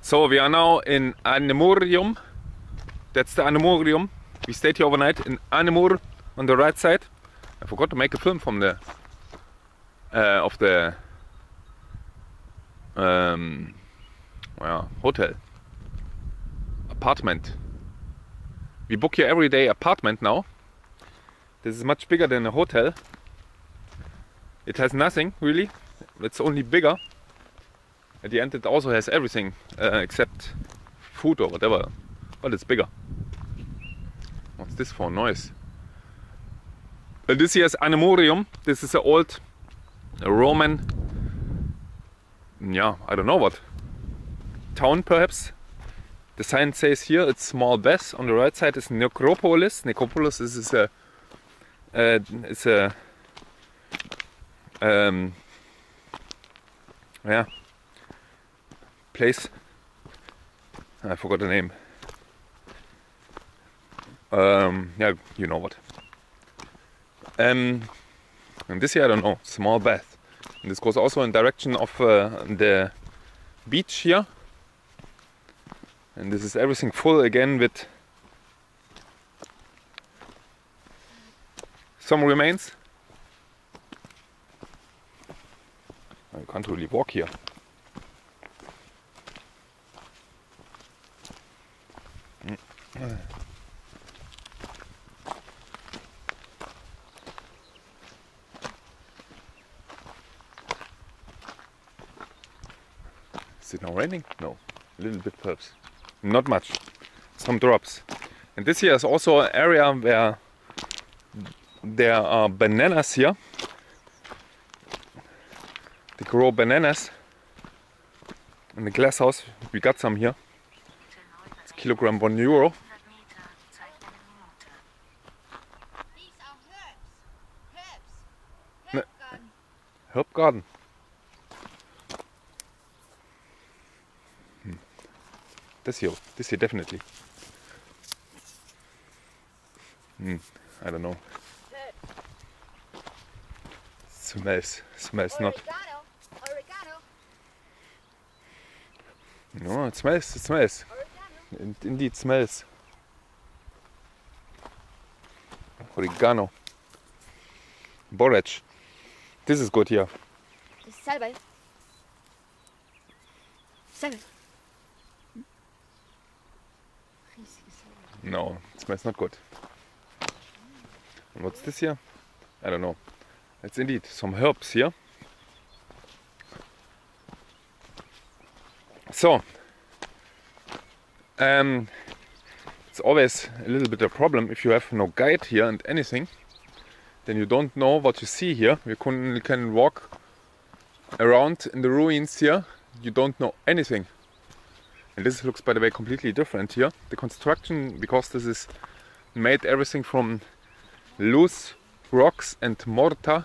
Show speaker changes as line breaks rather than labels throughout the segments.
So we are now in Anamur. That's the Anamur. We stayed here overnight in Anamur on the right side. I forgot to make a film from the hotel apartment. We book here every day apartment now. This is much bigger than a hotel. It has nothing really. It's only bigger. At the end it also has everything except food or whatever, but it's bigger. What's this for noise? This here is Anamurium. This is an old Roman, I don't know what, town perhaps. The sign says here it's small baths. On the right side is necropolis. Necropolis is place. I forgot the name. You know what. And this here I don't know. Small bath. And this goes also in direction of the beach here. And this is everything full again with some remains. I can't really walk here. Is it now raining? No, a little bit perhaps. Not much. Some drops. And this here is also an area where there are bananas here. They grow bananas in the glass house. We got some here. It's a kilogram €1. Herb garden. This here definitely. I don't know. Smells not. No, it smells. It indeed smells. Oregano. Borage. This is good here.
Salbei.
No, it smells not good. And what's this here? I don't know. It's indeed some herbs here. So, it's always a little bit of a problem if you have no guide here and anything. Then you don't know what you see here. You can walk around in the ruins here. You don't know anything. And this looks, by the way, completely different here. The construction, because this is made everything from loose rocks and mortar.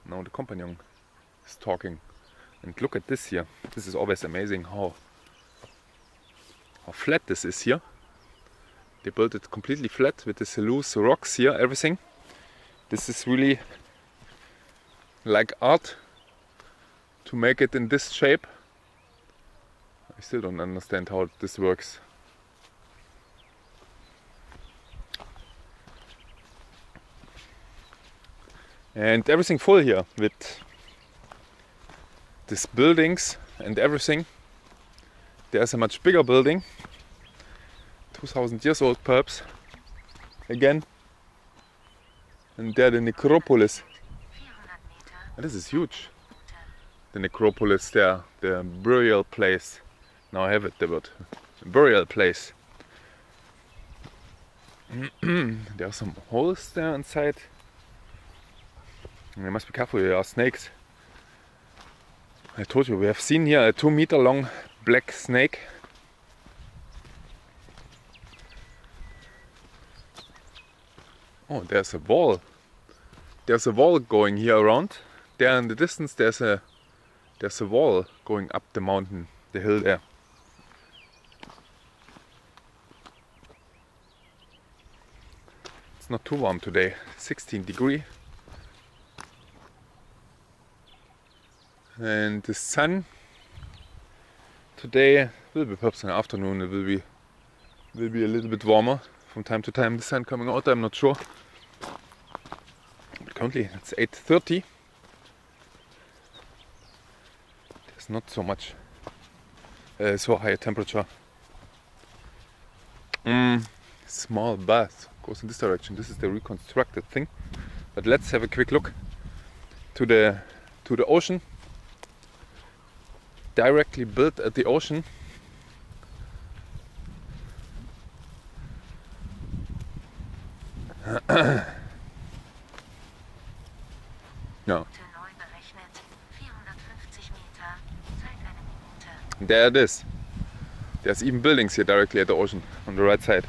Now the companion is talking. And look at this here. This is always amazing how flat this is here. They built it completely flat with this loose rocks here, everything. This is really like art to make it in this shape. I still don't understand how this works. And everything full here with these buildings and everything. There's a much bigger building, 2000 years old perhaps, again. And there the necropolis. And this is huge. The necropolis there, the burial place. Now I have it, the word. Burial place. There are some holes there inside. You must be careful, there are snakes. I told you, we have seen here a 2-meter long black snake. Oh, there's a wall. There's a wall going here around. There in the distance there's a wall going up the mountain, the hill there. It's not too warm today, 16 degrees. and the sun today will be perhaps in the afternoon. It will be a little bit warmer from time to time. The sun coming out, I'm not sure. But currently it's 8:30. There's not so much, so high temperature. Small bath goes in this direction. This is the reconstructed thing. But let's have a quick look to the ocean. Directly built at the ocean. No. There it is. There's even buildings here directly at the ocean on the right side.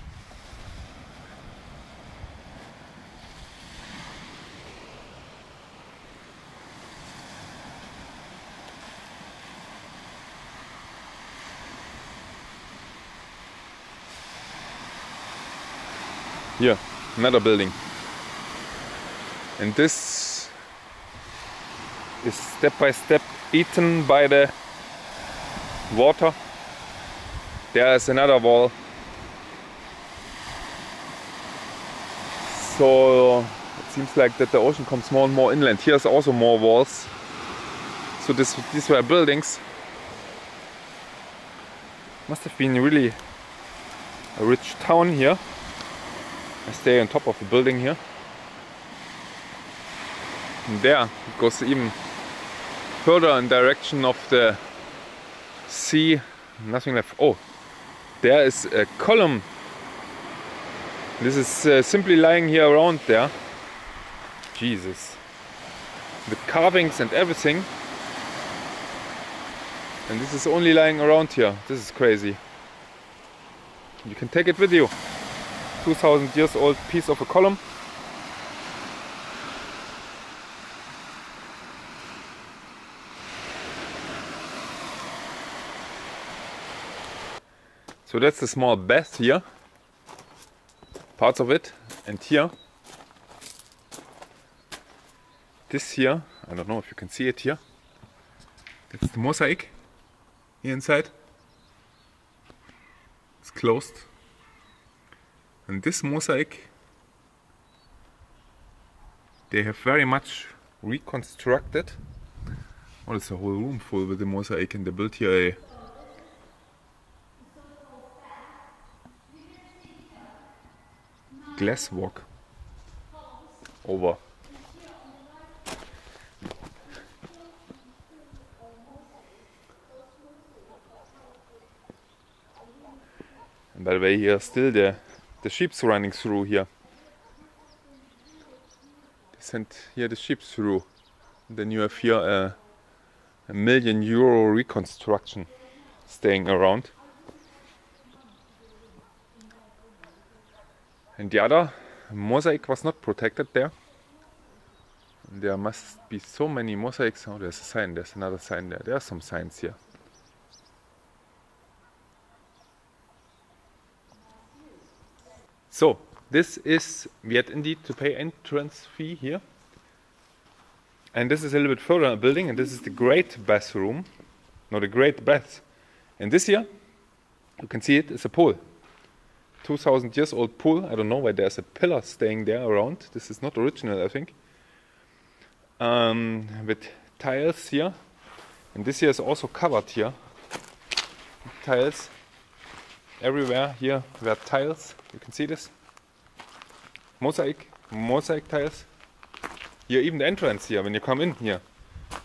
Here, another building. And this is step by step eaten by the water. There is another wall. So it seems like that the ocean comes more and more inland. Here's also more walls. So these were buildings. Must have been really a rich town here. I stay on top of the building here. And there it goes even further in direction of the sea. Nothing left. Oh, there is a column. This is simply lying here around there. Jesus. The carvings and everything. And this is only lying around here. This is crazy. You can take it with you. 2000 years old piece of a column. So that's the small bath here, parts of it, and here, this here, I don't know if you can see it here, that's the mosaic here inside, it's closed, and this mosaic, they have very much reconstructed. Oh, it's a whole room full with the mosaic, and they built here a glass walk over. And by the way, here still the ships running through here. They sent here the ships through. And then you have here a €1 million reconstruction staying around. And the other mosaic was not protected there. And there must be so many mosaics. Oh, there's a sign, there's another sign there. There are some signs here. So, this is, we had indeed to pay entrance fee here. And this is a little bit further in the building, and this is the great bathroom. No, the great bath. And this here, you can see it, is a pool. 2000 years old pool. I don't know why there's a pillar staying there around. This is not original, I think. With tiles here. And this here is also covered here. Tiles. Everywhere here were tiles. You can see this. Mosaic tiles. Here, even the entrance here, when you come in here.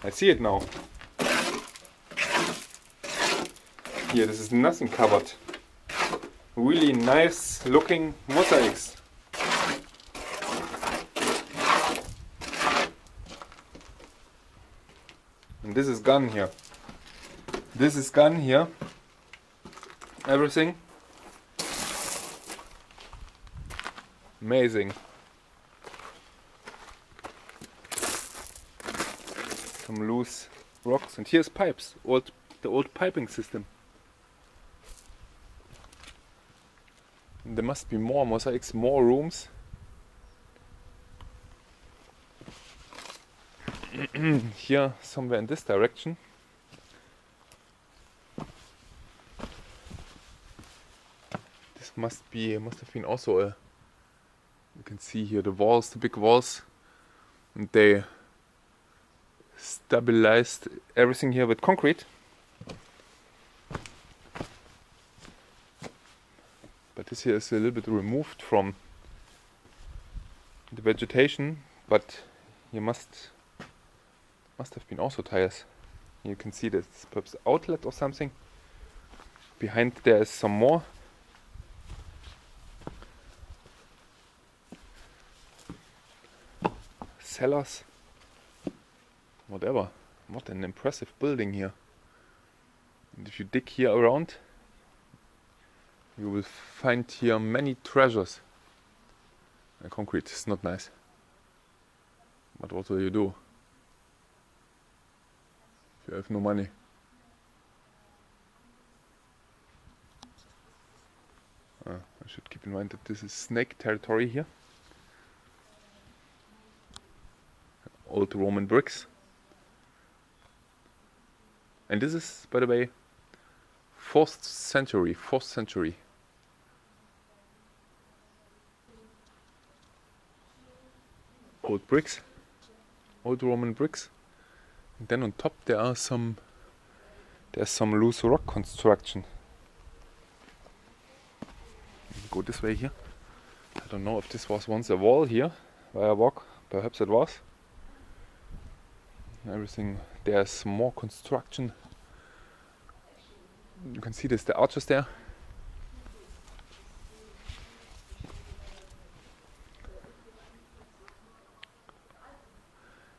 I see it now. Here, this is nothing covered. Really nice looking mosaics. And this is gone here. This is gone here. Everything. Amazing. Some loose rocks, and here's pipes. The old piping system. There must be more mosaics, more rooms. Here, somewhere in this direction. This must have been also a. You can see here the walls, the big walls, and they stabilized everything here with concrete. But this here is a little bit removed from the vegetation, but here must have been also tires. You can see this perhaps outlet or something. Behind there is some more. Cellars. Whatever. What an impressive building here. And if you dig here around, you will find here many treasures. And concrete is not nice. But what will you do if you have no money? I should keep in mind that this is snake territory here. Old Roman bricks. And this is, by the way, 4th century. Old bricks, old Roman bricks. And then on top there's some loose rock construction. Go this way here. I don't know if this was once a wall here where I walk. Perhaps it was. Everything, there's more construction. You can see this, the arches there.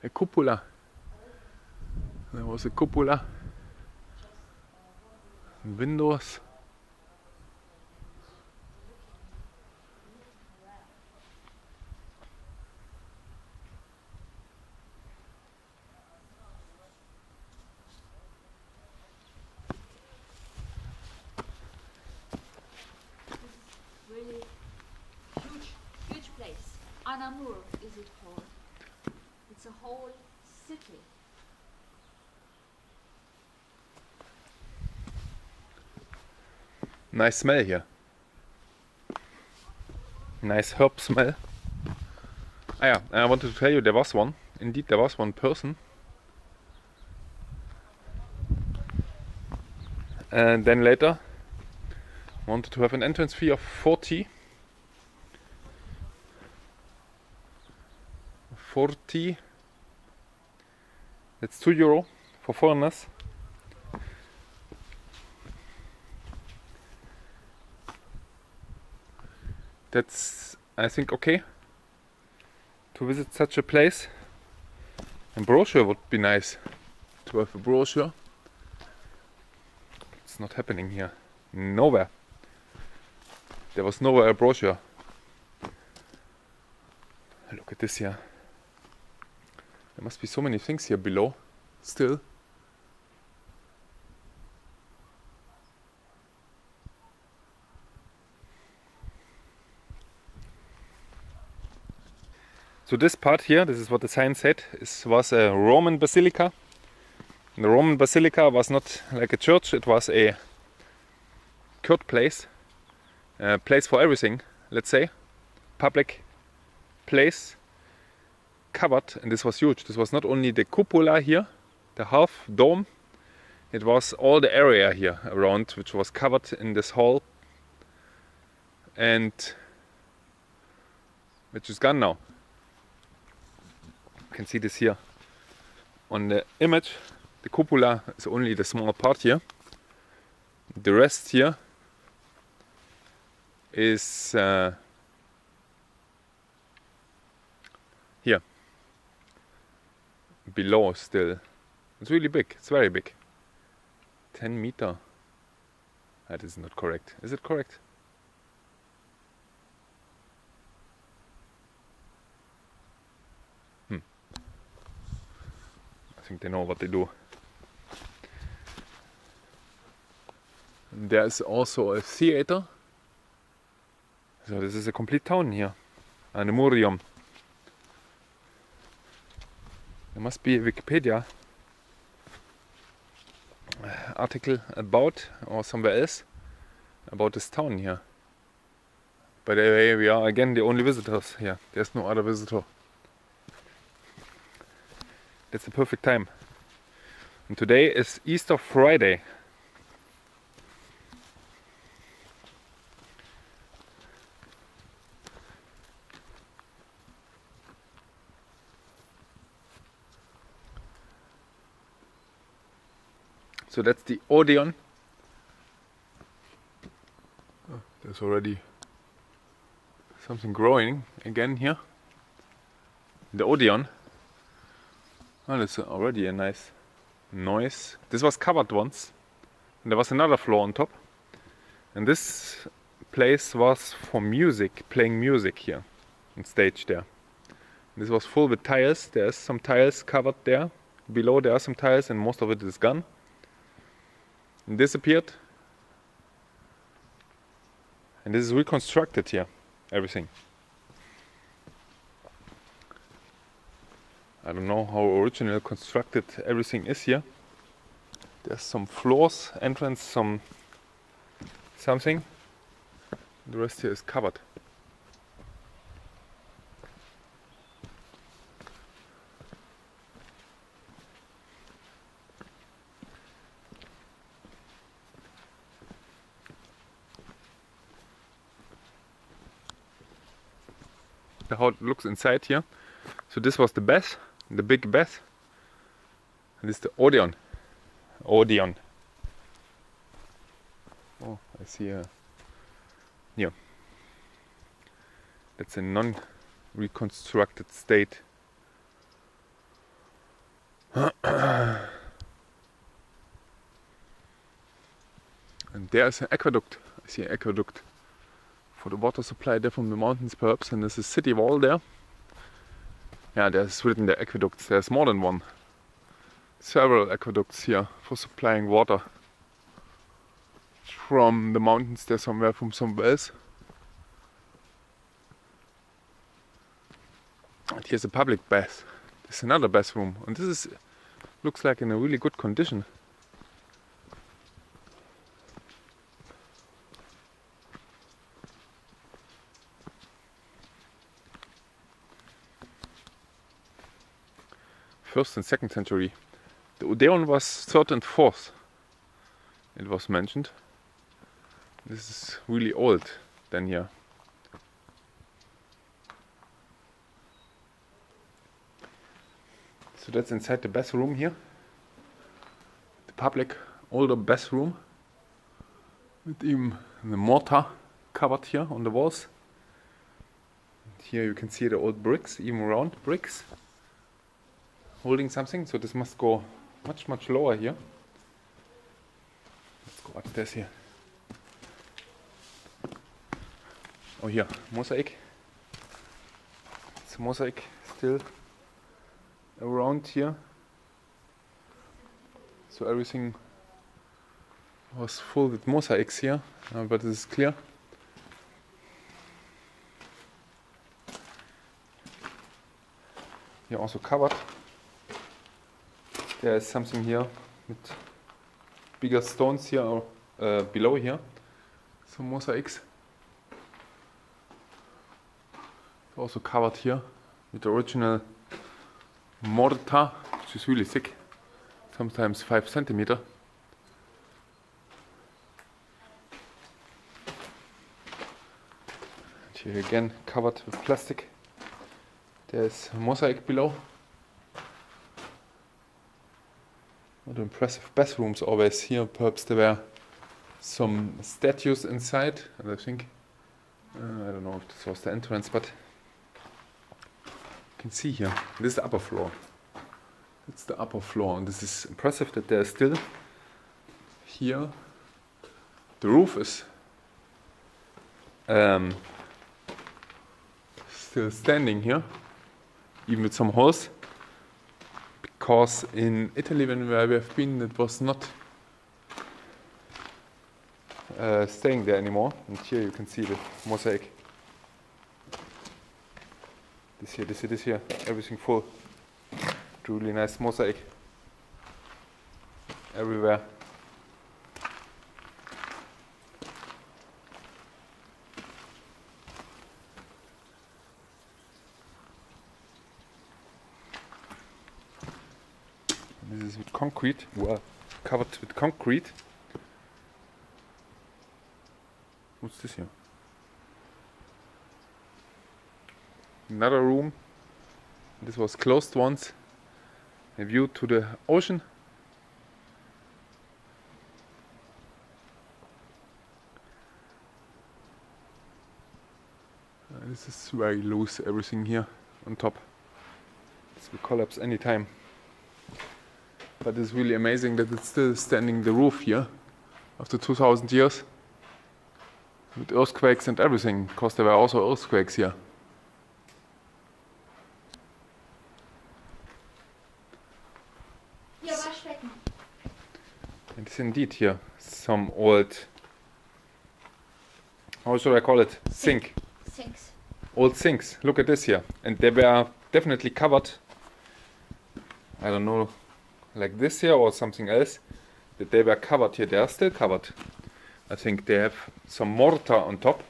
A cupola. There was a cupola. Windows.
Really huge place. Anamur is it called? It's a whole city.
Nice smell here. Nice herb smell. Ah yeah, I wanted to tell you there was one. Indeed, there was one person. And then later wanted to have an entrance fee of 40. That's €2 for foreigners. That's, I think, okay to visit such a place. A brochure would be nice to have a brochure. It's not happening here. Nowhere. There was nowhere a brochure. Look at this here. There must be so many things here below still. So this part here, this is what the sign said, was a Roman basilica. And the Roman basilica was not like a church, it was a court place. A place for everything, let's say. Public place, covered, and this was huge. This was not only the cupola here, the half dome, it was all the area here around which was covered in this hall, and which is gone now. You can see this here on the image. The cupola is only the small part here. The rest here is here below still. It's really big, it's very big. 10 meter. That is not correct. Is it correct? I think they know what they do. And there's also a theater. So this is a complete town here. Anamurium. There must be a Wikipedia article about, or somewhere else, about this town here. By the way, we are again the only visitors here. There's no other visitor. That's the perfect time. And today is Easter Friday. So that's the Odeon. Oh, there's already something growing again here. The Odeon. Oh, that's already a nice noise. This was covered once. And there was another floor on top. And this place was for music, playing music here on stage there. This was full with tiles. There's some tiles covered there. Below there are some tiles and most of it is gone. And disappeared. And this is reconstructed here, everything. I don't know how original constructed everything is here. There's some floors, entrance, something. The rest here is covered. How it looks inside here. So this was the bath, the big bath. And this is the Odeon. Odeon. Oh, I see a... Yeah. That's a non-reconstructed state. And there's an aqueduct. I see an aqueduct for the water supply there from the mountains perhaps, and there's a city wall there. Yeah, there's written the aqueducts, there's more than one. Several aqueducts here for supplying water from the mountains there somewhere, from somewhere else. And here's a public bath. There's another bathroom, and this is looks like in a really good condition. First and second century. The Odeon was 3rd and 4th. It was mentioned. This is really old then here. So that's inside the bathroom here. The public older bathroom. With even the mortar covered here on the walls. And here you can see the old bricks, even round bricks. Holding something, so this must go much lower here. Let's go upstairs here. Oh, here, mosaic. It's a mosaic still around here. So everything was full with mosaics here, but this is clear. Here also covered. There is something here with bigger stones here, or below here. Some mosaics. Also covered here with the original mortar, which is really thick, sometimes 5 centimeter. And here again covered with plastic. There's a mosaic below. What impressive bathrooms always here. Perhaps there were some statues inside, and I think, I don't know if this was the entrance, but you can see here, this is the upper floor. It's the upper floor, and this is impressive that there is still here, the roof is still standing here, even with some holes. Because in Italy, when we have been, it was not staying there anymore. And here you can see the mosaic. This here, everything full. Truly nice mosaic everywhere. This is with concrete, well, covered with concrete. What's this here? Another room. This was closed once. A view to the ocean. This is very loose, everything here on top. This will collapse anytime. But it's really amazing that it's still standing, the roof here, after 2000 years. With earthquakes and everything, because there were also earthquakes here. And it's indeed here some old, how should I call it? Sink.
Sinks.
Old sinks. Look at this here. And they were definitely covered. I don't know, like this here or something else. That they were covered here. They are still covered. I think they have some mortar on top.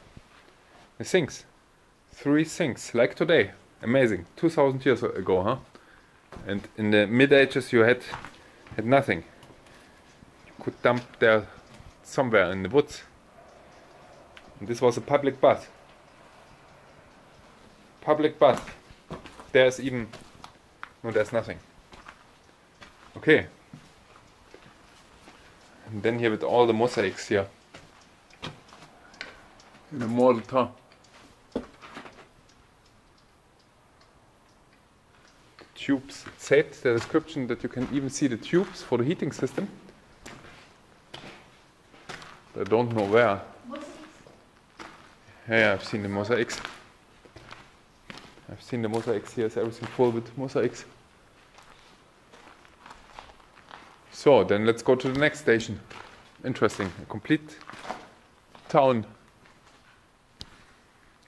The sinks. 3 sinks, like today. Amazing. 2000 years ago, huh? And in the mid ages you had nothing. You could dump there somewhere in the woods. And this was a public bath. Public bath. There's even... no, there's nothing. Okay. And then here with all the mosaics here. In the mortar. Tubes. It said the description that you can even see the tubes for the heating system. I don't know where. Yeah, I've seen the mosaics. I've seen the mosaics here. Is everything full with mosaics? So then let's go to the next station. Interesting. A complete town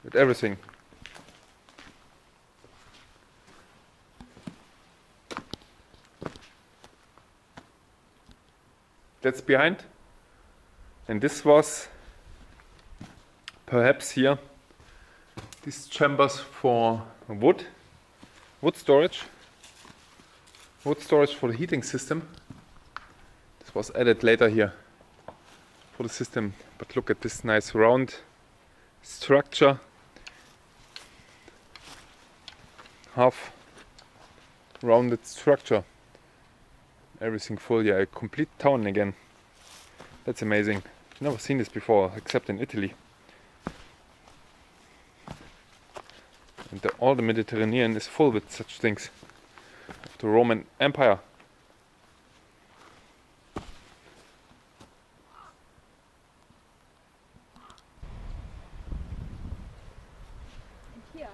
with everything. That's behind. And this was perhaps here these chambers for wood storage for the heating system. This was added later here for the system, but look at this nice round structure, half rounded structure, everything full. Yeah, a complete town again. That's amazing. Never seen this before except in Italy. And all the Mediterranean is full with such things of the Roman Empire.
And here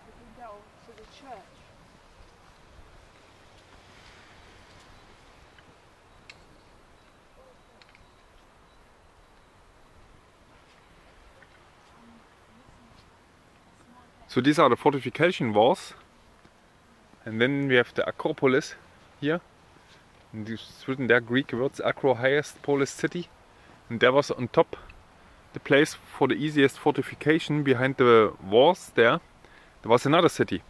we can go to the church.
So these are the fortification walls, and then we have the Acropolis here, and it's written there Greek words, Acro, highest polis city, and there was on top the place for the easiest fortification. Behind the walls there was another city,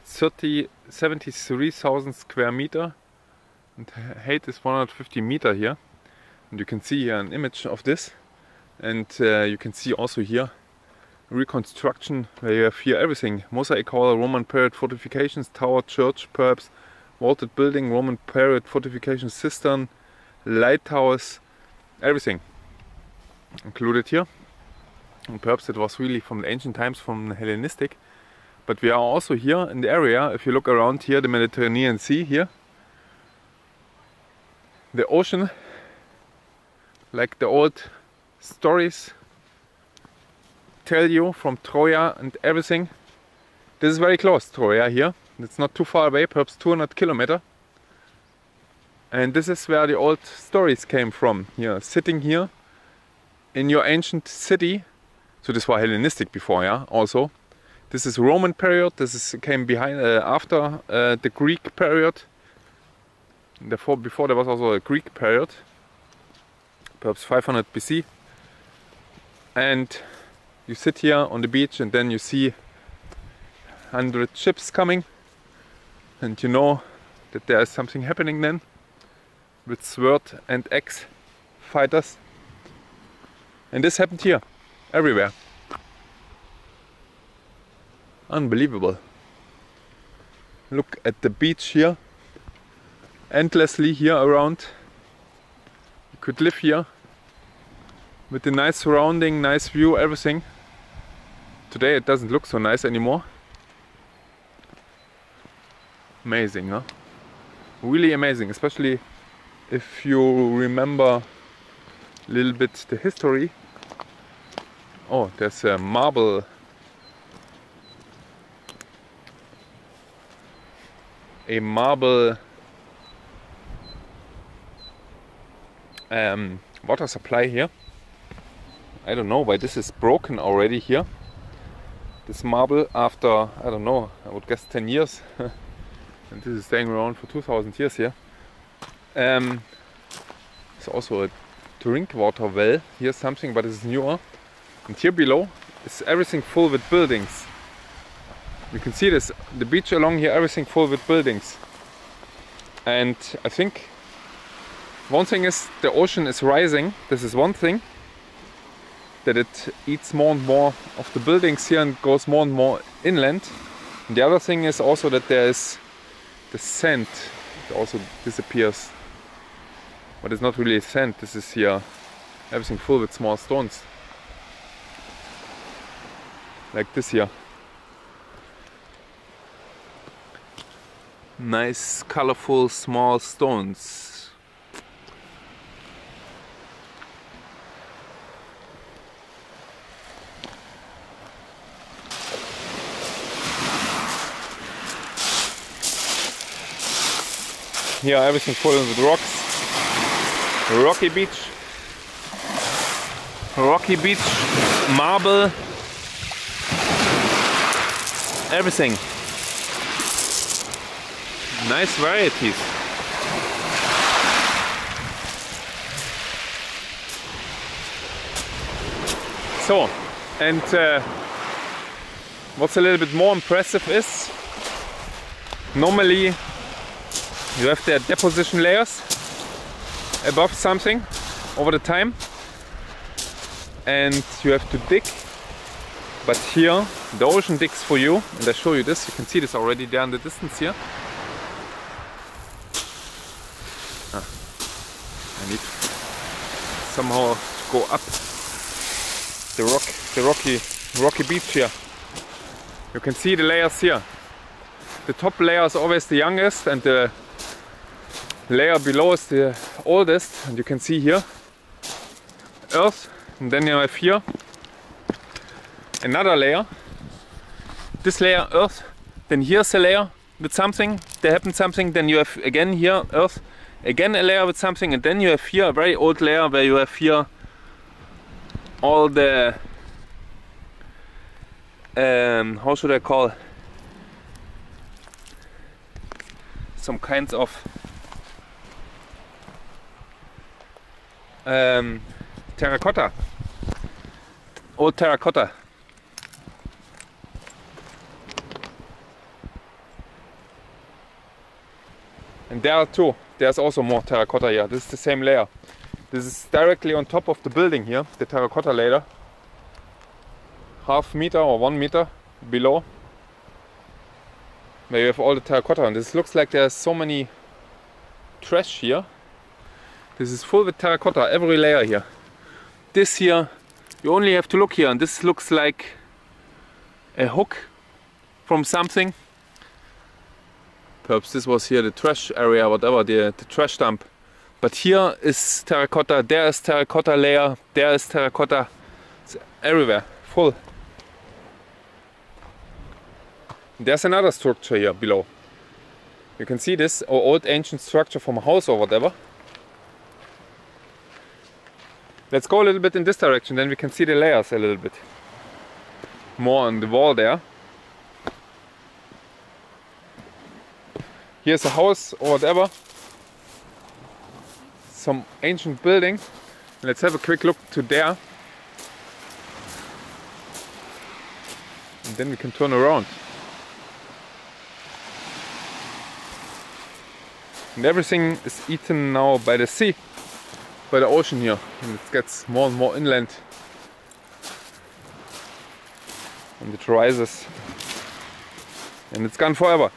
73,000 square meter, and height is 150 meter here, and you can see here an image of this, and you can see also here reconstruction where you have here everything: mosaic hall, Roman period fortifications, tower, church, perhaps vaulted building, Roman period fortification, cistern, lighthouse, everything included here. And perhaps it was really from the ancient times, from the Hellenistic. But we are also here in the area, if you look around here, the Mediterranean Sea here, the ocean, like the old stories tell you, from Troya and everything. This is very close, Troya here. It's not too far away, perhaps 200 kilometers. And this is where the old stories came from. Here, sitting here in your ancient city. So this was Hellenistic before, yeah, also. This is Roman period. Came behind after the Greek period. Before there was also a Greek period, perhaps 500 BC. And you sit here on the beach and then you see 100 ships coming, and you know that there is something happening then with sword and axe fighters. And this happened here, everywhere. Unbelievable. Look at the beach here, endlessly here around. You could live here with the nice surrounding, nice view, everything. Today it doesn't look so nice anymore. Amazing, huh? Really amazing, especially if you remember a little bit the history. Oh, there's a marble. A marble water supply here. I don't know why this is broken already here. This marble after, I don't know, I would guess 10 years. And this is staying around for 2000 years here. It's also a drink water well. Here's something, but it's newer. And here below is everything full with buildings. You can see this, the beach along here, everything full with buildings. And I think one thing is the ocean is rising. This is one thing. That it eats more and more of the buildings here and goes more and more inland. And the other thing is also that there is the sand that also disappears. But it's not really sand, this is here everything full with small stones. Like this here. Nice, colorful, small stones. Here everything full with rocks. Rocky beach. Rocky beach, marble. Everything. Nice varieties. So, and what's a little bit more impressive is normally you have the deposition layers above something over the time and you have to dig, but here the ocean digs for you, and I show you this. You can see this already there in the distance here. I need somehow to go up the rocky beach here. You can see the layers here. The top layer is always the youngest and the layer below is the oldest, and you can see here earth, and then you have here another layer, this layer earth, then here's a layer with something, there happened something, then you have again here earth, again a layer with something, and then you have here a very old layer where you have here all the how should I call, some kinds of terracotta, old terracotta. And there too, there's also more terracotta here. This is the same layer. This is directly on top of the building here, the terracotta layer. Half meter or 1 meter below, where you have all the terracotta. And this looks like there's so many trash here. This is full with terracotta, every layer here. This here, you only have to look here, and this looks like a hook from something. Perhaps this was here the trash area, whatever, the trash dump. But here is terracotta, there is terracotta layer, there is terracotta. It's everywhere, full. There's another structure here below. You can see this old ancient structure from a house or whatever. Let's go a little bit in this direction, then we can see the layers a little bit more on the wall there. Here's a house or whatever. Some ancient building. Let's have a quick look to there. And then we can turn around. And everything is eaten now by the sea, by the ocean here. And it gets more and more inland. And it rises. And it's gone forever.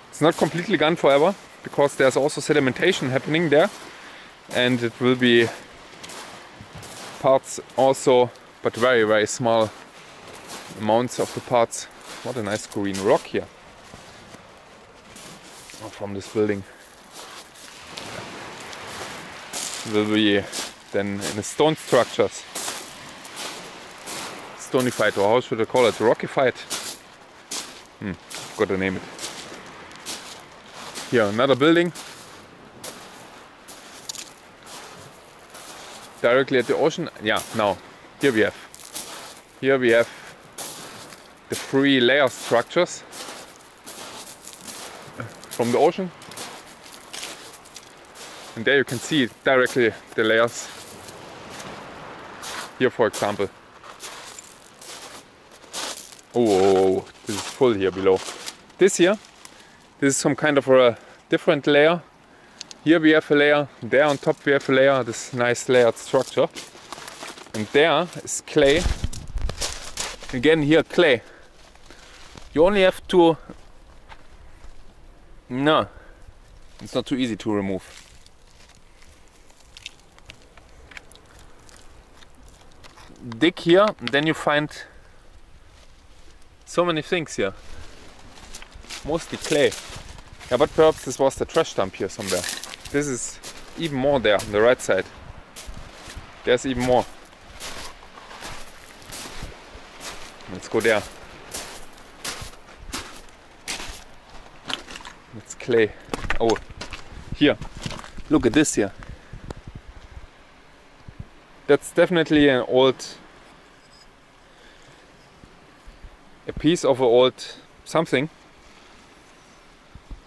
It's not completely gone forever, because there's also sedimentation happening there. And it will be parts also, but very, very small amounts of the parts. What a nice green rock here. From this building. It will be then in the stone structures. Stonified, or how should I call it? Rockified? Got to name it. Here another building. Directly at the ocean. Yeah, now here we have the 3 layer structures from the ocean. And there you can see directly the layers. Here, for example. Oh, this is full here below. This is some kind of a different layer. Here we have a layer, there on top we have a layer, this nice layered structure. And there is clay. Again here clay. You only have to... No, it's not too easy to remove. Dig here, and then you find so many things here. Mostly clay. Yeah, but perhaps this was the trash dump here somewhere. This is even more there on the right side. There's even more. Let's go there. It's clay. Oh, here. Look at this here. That's definitely an old... a piece of an old something.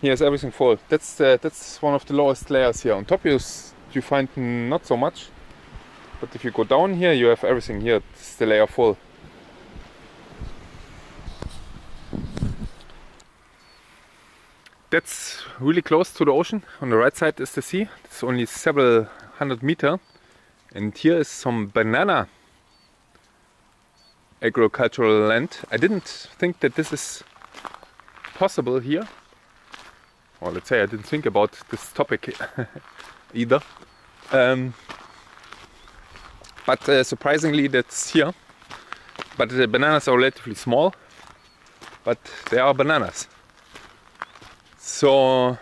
Here's everything full. That's one of the lowest layers here. On top you find not so much. But if you go down here, you have everything here. It's the layer full. That's really close to the ocean. On the right side is the sea. It's only several hundred meters. And here is some banana agricultural land. I didn't think that this is possible here. Or let's say I didn't think about this topic either. But surprisingly that's here. But the bananas are relatively small. But they are bananas. So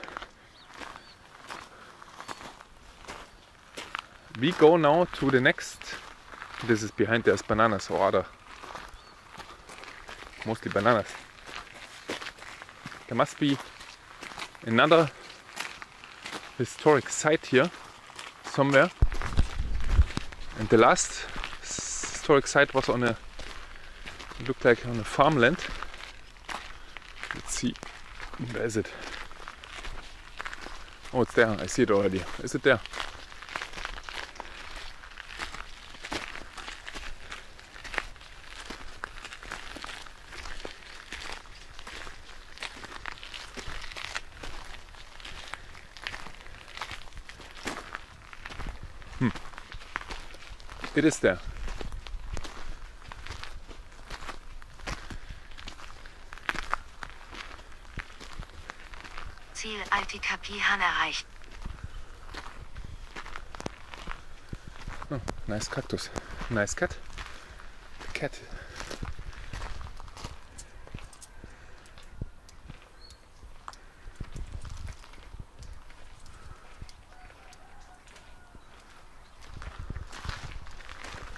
we go now to the next. This is behind, there's bananas or other. Mostly bananas. There must be another historic site here somewhere. And the last historic site was on a, it looked like on a farmland. Let's see, where is it? Oh, it's there, I see it already. Is it there? It is there.
Ziel Altikapihan erreicht.
Oh, nice cactus. Nice cat. Cat.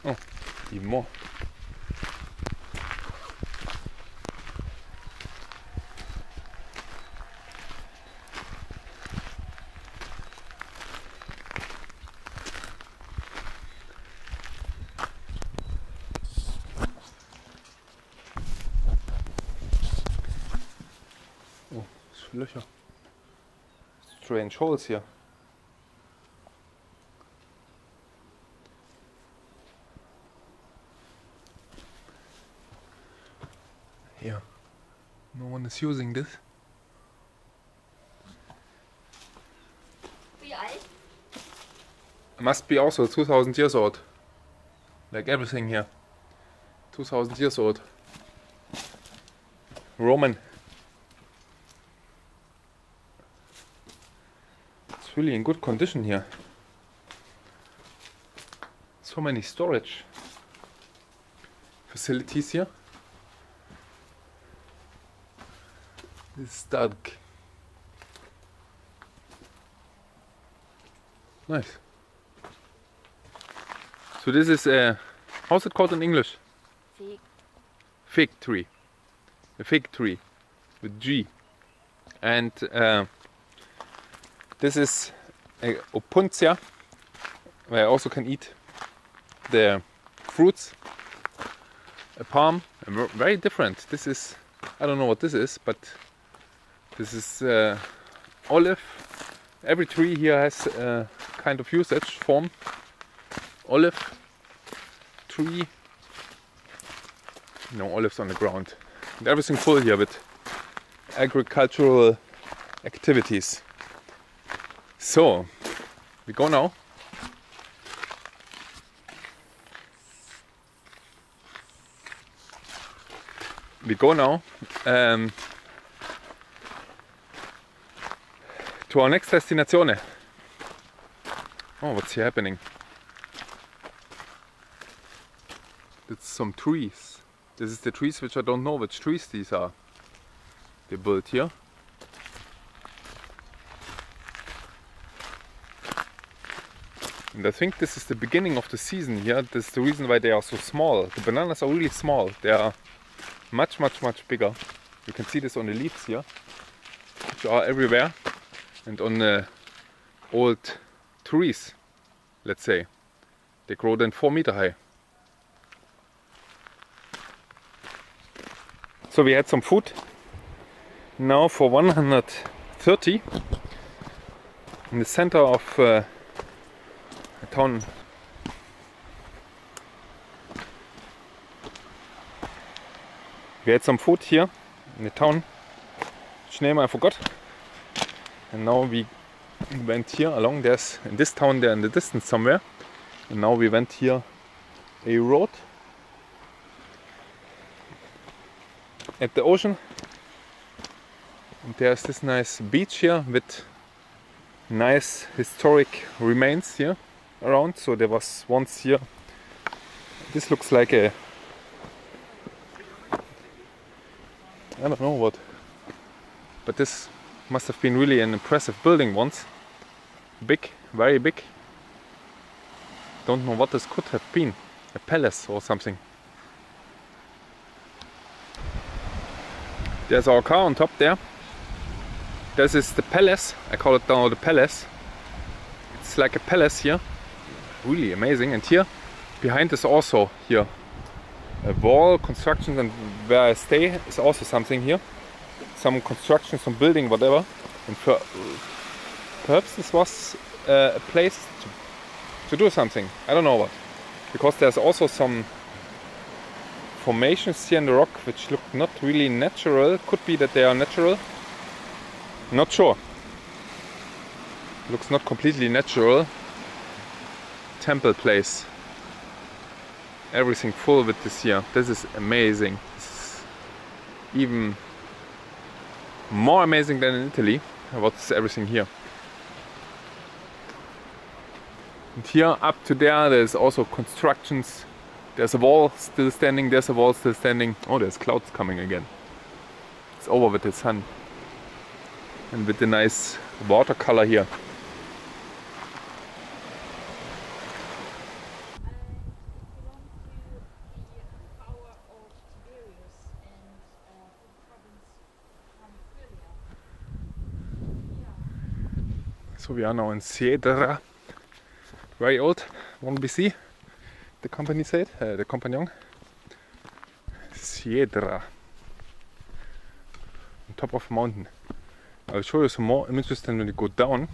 Oh, even more. Löcher. Strange holes here. Here. No one is using this.
Wie alt?
Must be also 2000 years old. Like everything here. 2000 years old. Roman. It's really in good condition here. So many storage facilities here. This is dark. Nice. So this is a, how's it called in English?
Fig.
Fig tree. A fig tree with G. And this is a opuntia, where I also can eat the fruits. A palm, very different. This is, I don't know what this is, but this is olive. Every tree here has a kind of usage form. Olive tree. No olives on the ground. And everything full here with agricultural activities. So, we go now. We go now to our next destination. Oh, what's here happening? It's some trees. This is the trees which I don't know which trees these are. They built here. And I think this is the beginning of the season here. This is the reason why they are so small. The bananas are really small. They are much bigger. You can see this on the leaves here, which are everywhere. And on the old trees, let's say. They grow then 4 meter high. So we had some food now for 130 in the center of a town. We had some food here in the town, which name I forgot. And now we went here along, there's in this town there in the distance somewhere. And now we went here a road at the ocean. And there's this nice beach here with nice historic remains here around. So there was once here, this looks like a, I don't know what, but this must have been really an impressive building once. Big, very big. Don't know what this could have been. A palace or something. There's our car on top there. This is the palace. I call it now the palace. It's like a palace here. Really amazing. And here behind is also here a wall construction, and where I stay is also something here. Some construction, some building, whatever. And perhaps this was a place to do something. I don't know what. Because there's also some formations here in the rock which look not really natural. Could be that they are natural. Not sure. Looks not completely natural. Temple place. Everything full with this here. This is amazing. This is even more amazing than in Italy. What's everything here? And here up to there's also constructions. There's a wall still standing, there's a wall still standing. Oh, there's clouds coming again. It's over with the sun. And with the nice watercolor here. So we are now in Siedra. Very old, 1 BC. The company said, the compagnon. Siedra. On top of a mountain. I'll show you some more images then when you go down.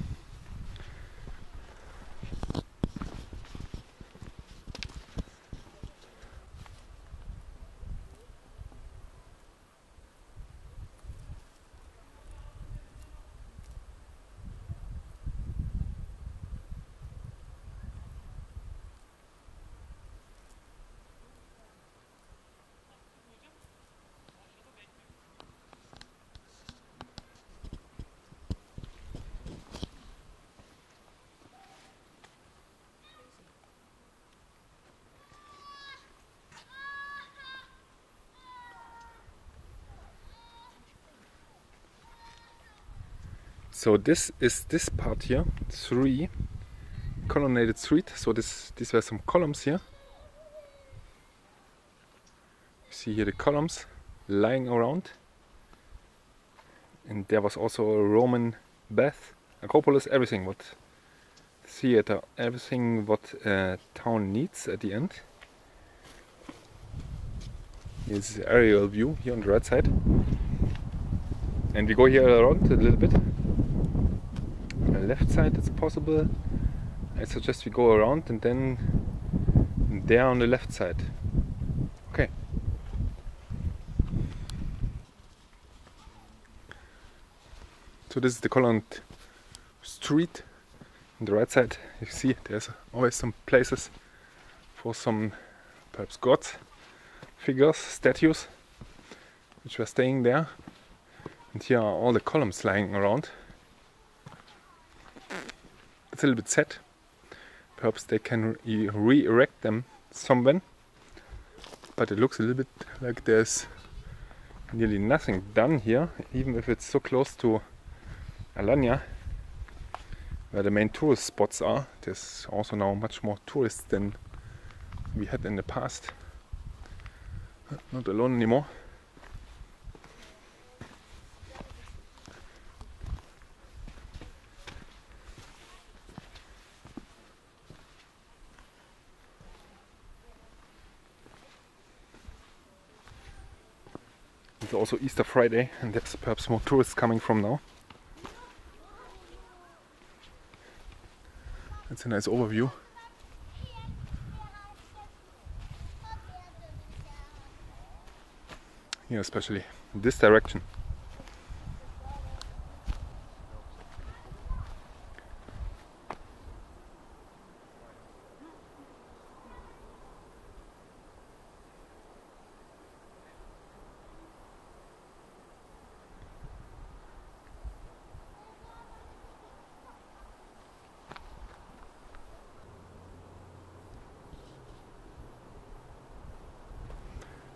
So this is this part here, 3 colonnaded street. So these were some columns here. You see here the columns lying around. And there was also a Roman bath, Acropolis, everything what theater, everything what a town needs at the end. Here's the aerial view here on the right side. And we go here around a little bit. On the left side it's possible. I suggest we go around and then there on the left side. Okay. So this is the columned street. On the right side you see there's always some places for some perhaps gods, figures, statues which were staying there. And here are all the columns lying around. It's a little bit sad. Perhaps they can re-erect them somewhere. But it looks a little bit like there's nearly nothing done here, even if it's so close to Alanya, where the main tourist spots are. There's also now much more tourists than we had in the past. Not alone anymore. It's also Easter Friday, and there's perhaps more tourists coming from now. That's a nice overview. Here especially, this direction.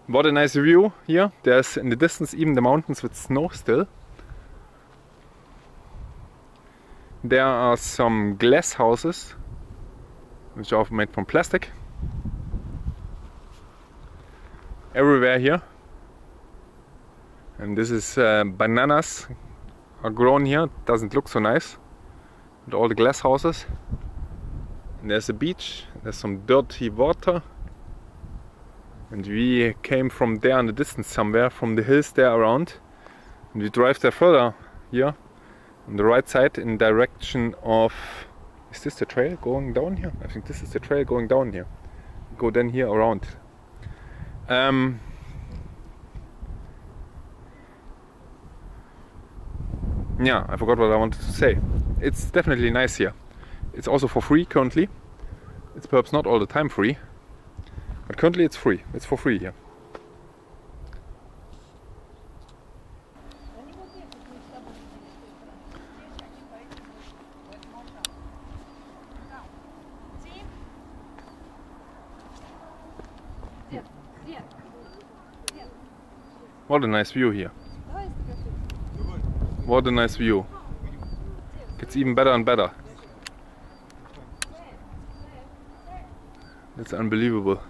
What a nice view here. There's in the distance even the mountains with snow still. There are some glass houses which are made from plastic everywhere here. And this is bananas are grown here. Doesn't look so nice with all the glass houses. And there's a beach, there's some dirty water. And we came from there in the distance somewhere, from the hills there around. And we drive there further here on the right side in direction of... Is this the trail going down here? I think this is the trail going down here. Go then here around. Yeah, I forgot what I wanted to say. It's definitely nice here. It's also for free currently. It's perhaps not all the time free. But currently it's free. It's for free here. What a nice view here. What a nice view. It's even better and better. It's unbelievable.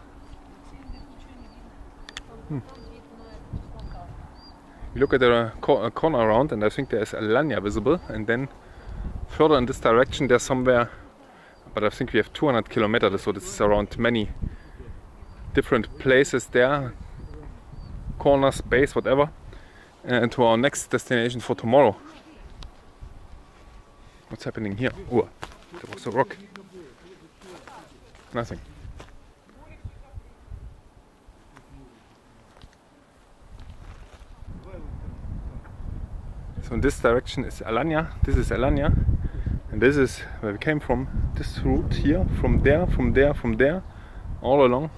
We look at the corner around and I think there is Alanya visible, and then further in this direction there's somewhere, but I think we have 200 kilometers, so this is around many different places there, corners, base, whatever, and to our next destination for tomorrow. What's happening here? Oh, there was a rock. Nothing. So in this direction is Alanya. This is Alanya. And this is where we came from. This route here, from there, from there, from there, all along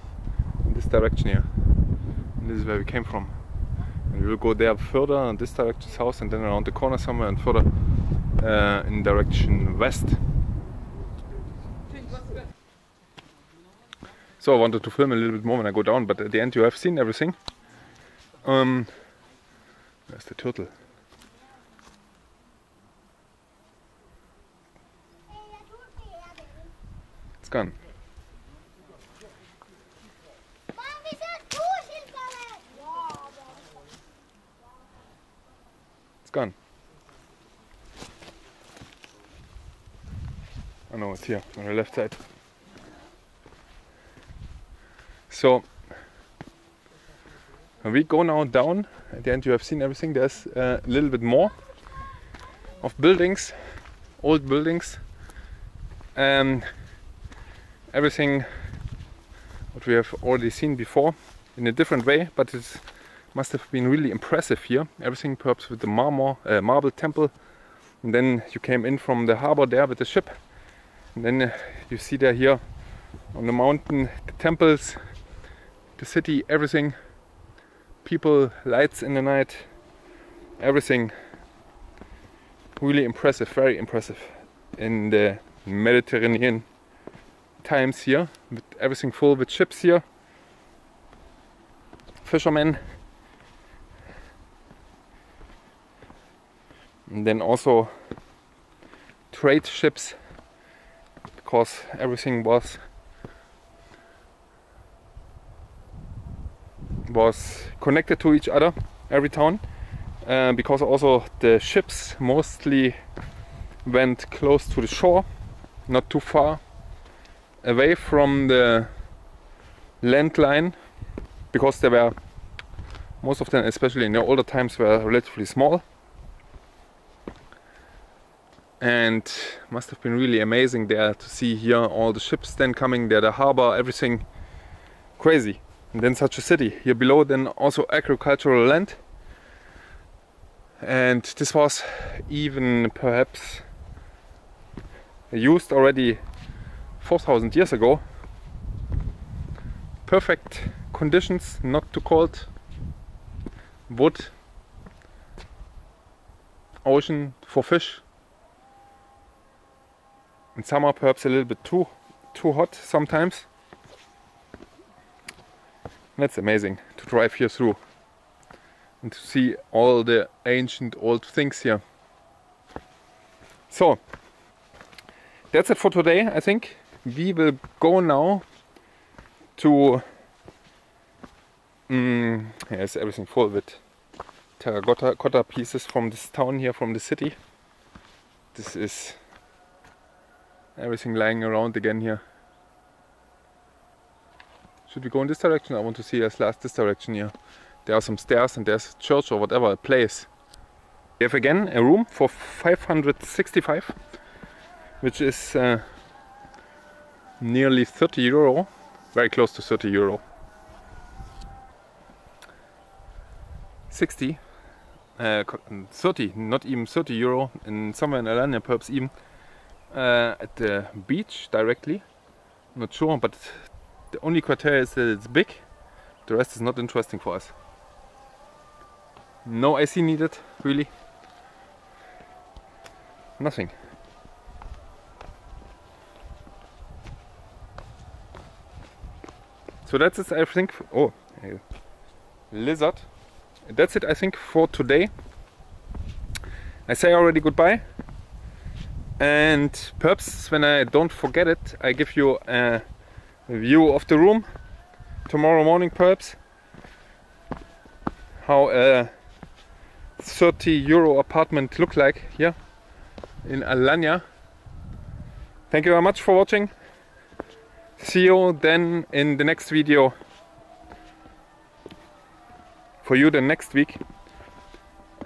in this direction here. And this is where we came from. And we will go there further in this direction south and then around the corner somewhere and further in direction west. So I wanted to film a little bit more when I go down, but at the end you have seen everything. Where's the turtle? It's gone. It's gone. Oh no, it's here on the left side. So when we go now down, at the end you have seen everything. There's a little bit more of buildings, old buildings. Everything what we have already seen before in a different way, but it must have been really impressive here. Everything perhaps with the marble temple, and then you came in from the harbor there with the ship, and then you see there here on the mountain the temples, the city, everything, people, lights in the night, everything really impressive, very impressive in the Mediterranean times here, with everything full with ships here, fishermen, and then also trade ships, because everything was connected to each other, every town, because also the ships mostly went close to the shore, not too far away from the land line, because they were, most of them, especially in the older times, were relatively small. And must have been really amazing there to see here all the ships then coming there, the harbor, everything crazy. And then such a city here below, then also agricultural land. And this was even perhaps used already 4,000 years ago. Perfect conditions, not too cold, wood, ocean for fish. In summer perhaps a little bit too hot sometimes. That's amazing to drive here through and to see all the ancient old things here. So that's it for today, I think. We will go now to yes, everything full with terracotta pieces from this town here, from the city. This is everything lying around again here. Should we go in this direction? I want to see as last this direction here. There are some stairs and there's a church or whatever, a place. We have again a room for 565, which is nearly 30 euro, very close to 30 euro. 30, not even 30 euro, and somewhere in Alanya perhaps even, at the beach directly. Not sure, but the only criteria is that it's big. The rest is not interesting for us. No AC needed, really. Nothing. So that's it, I think. Oh, a lizard. That's it, I think, for today. I say already goodbye. And perhaps when I don't forget it, I give you a view of the room tomorrow morning, perhaps. How a 30 euro apartment look like here in Alanya. Thank you very much for watching. See you then in the next video. For you the next week,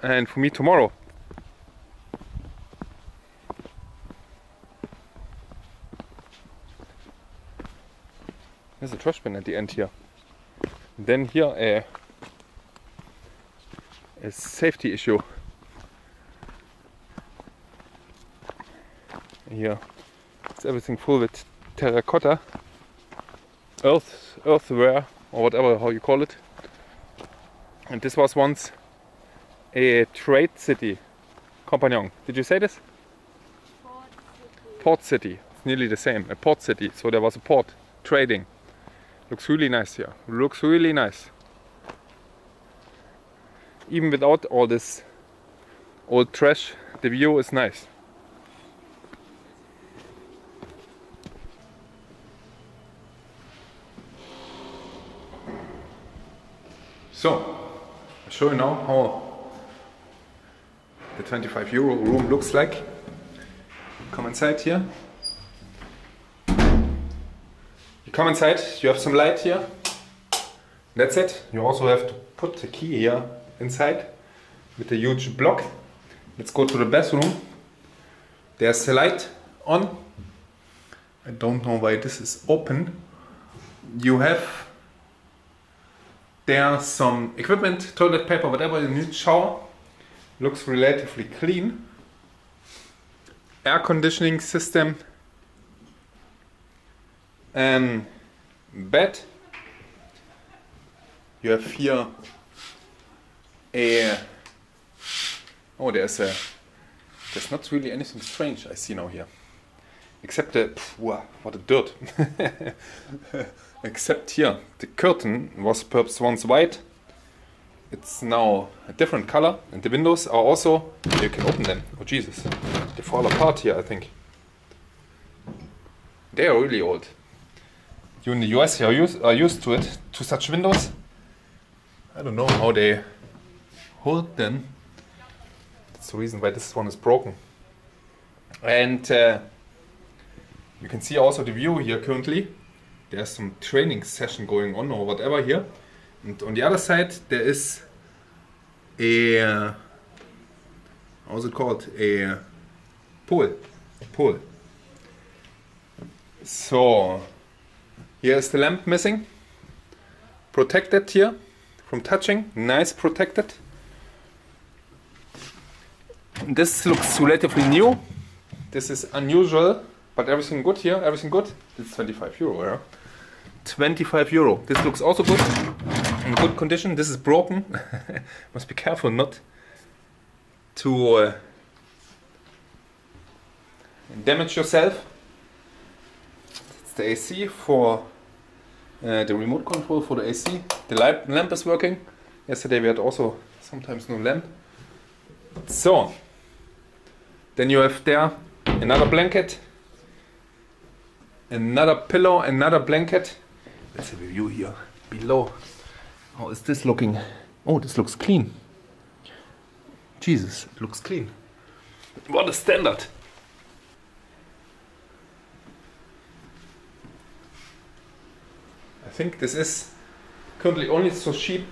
and for me tomorrow. There's a trash bin at the end here. And then here a safety issue. Here it's everything full with terracotta, earthware, or whatever how you call it. And this was once a trade city. Compagnon. Did you say this? Port city. It's nearly the same. A port city. So there was a port trading. Looks really nice here. Looks really nice. Even without all this old trash, the view is nice. So, I'll show you now how the 25 euro room looks like. Come inside here. You come inside, you have some light here. That's it. You also have to put the key here inside with a huge block. Let's go to the bathroom. There's the light on. I don't know why this is open. You have there some equipment, toilet paper, whatever you need, shower. Looks relatively clean. Air conditioning system. Bed. You have here a... Oh, there's not really anything strange I see now here. Except the... Wow, what a dirt. Except here, the curtain was perhaps once white. It's now a different color, and the windows are also... You can open them. Oh Jesus, they fall apart here, I think. They are really old. You in the US are used to it, to such windows. I don't know how they hold them. That's the reason why this one is broken. And you can see also the view here currently. There's some training session going on or whatever here. And on the other side there is a... how's it called? A pool. So... Here's the lamp missing. Protected here from touching. Nice protected. This looks relatively new. This is unusual, but everything good here. Everything good. It's 25 euro. Yeah? 25 euro. This looks also good. In good condition. This is broken. Must be careful not to damage yourself. It's the AC for the remote control for the AC. The lamp is working. Yesterday we had also sometimes no lamp. So, then you have there another blanket, another pillow, another blanket. Let's have a view here below. How is this looking? Oh, this looks clean. Jesus, it looks clean. What a standard. I think this is currently only so cheap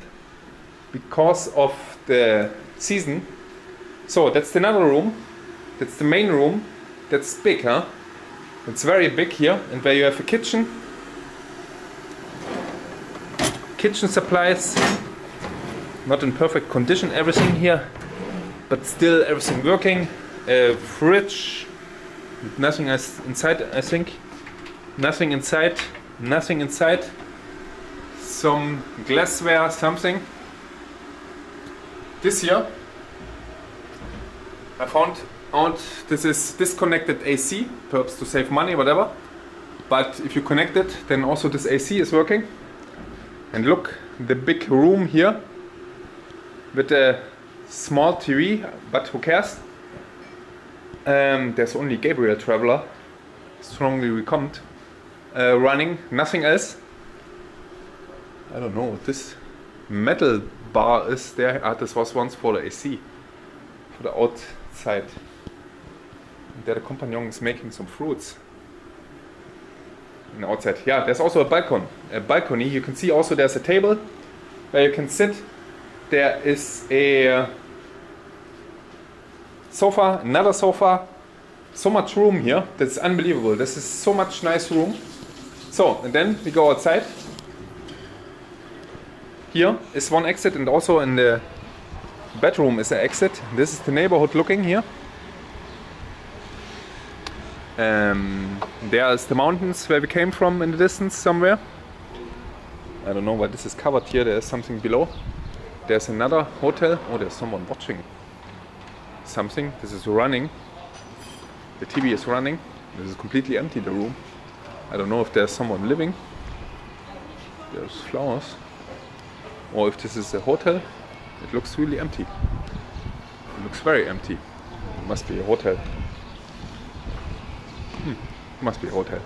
because of the season. So that's another room. That's the main room. That's big, huh? It's very big here, and where you have a kitchen. Kitchen supplies. Not in perfect condition, everything here, but still everything working. A fridge. Nothing inside, I think. Nothing inside. Nothing inside. Some glassware, something. This here, I found out this is disconnected AC, perhaps to save money, whatever. But if you connect it, then also this AC is working. And look, the big room here with a small TV, but who cares? There's only Gabriel Traveler, strongly recommend, running, nothing else. I don't know what this metal bar is there. Ah, this was once for the AC, for the outside. And there the compagnon is making some fruits. And outside, yeah, there's also a balcony. You can see also there's a table where you can sit. There is a sofa, another sofa. So much room here, that's unbelievable. This is so much nice room. So, and then we go outside. Here is one exit, and also in the bedroom is an exit. This is the neighborhood looking here. There is the mountains where we came from in the distance somewhere. I don't know why this is covered here. There is something below. There's another hotel. Oh, there's someone watching something. This is running. The TV is running. This is completely empty, the room. I don't know if there's someone living. There's flowers. Or if this is a hotel. It looks really empty. It looks very empty. It must be a hotel. Must be a hotel.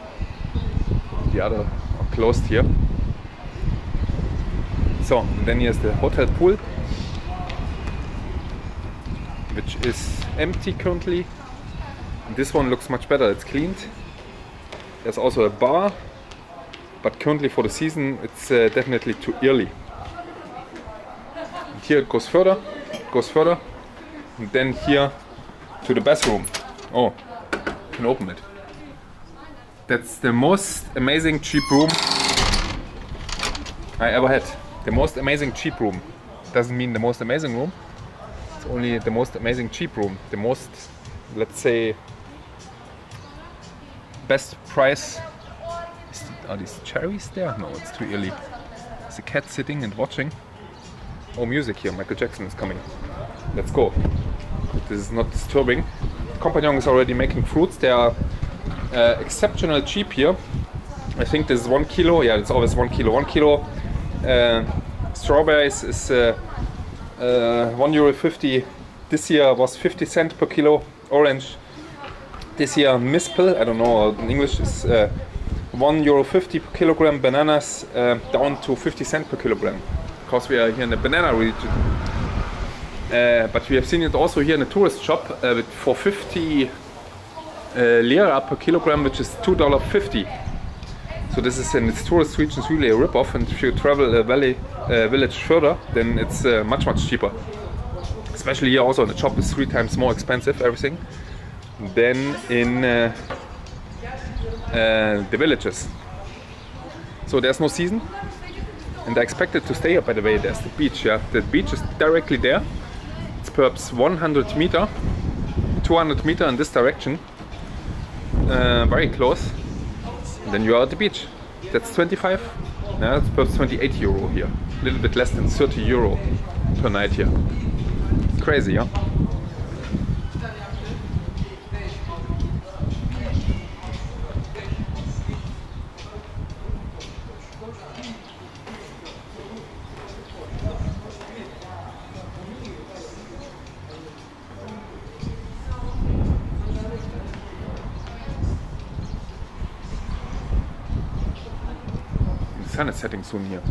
The other are closed here. So, and then here's the hotel pool, which is empty currently. This one looks much better, it's cleaned. There's also a bar, but currently for the season it's definitely too early. And here it goes further, and then here to the bathroom. Oh, you can open it. That's the most amazing cheap room I ever had. The most amazing cheap room. Doesn't mean the most amazing room. It's only the most amazing cheap room. The most, let's say, best price. Are these cherries there? No, it's too early. There's a cat sitting and watching. Oh, music here. Michael Jackson is coming. Let's go. This is not disturbing. Compagnon is already making fruits. They are exceptional cheap here. I think this is 1 kilo. Yeah, it's always 1 kilo. 1 kilo strawberries is €1.50. This year was 50 cents per kilo. Orange. This year mispel, I don't know, in English is €1.50 per kilogram. Bananas down to 50 cents per kilogram. Because we are here in the banana region. But we have seen it also here in a tourist shop for 50 lira per kilogram, which is $2.50. So this is in its tourist region, it's really a rip-off, and if you travel a village further, then it's much cheaper. Especially here also in the shop is 3 times more expensive, everything, than in the villages. So there's no season, and I expected to stay here, by the way. There's the beach, yeah. The beach is directly there. It's perhaps 100 meter, 200 meter in this direction. Very close. And then you are at the beach. That's 25. Now it's perhaps 28 euro here. A little bit less than 30 euro per night here. Crazy, yeah? The sun is setting soon here.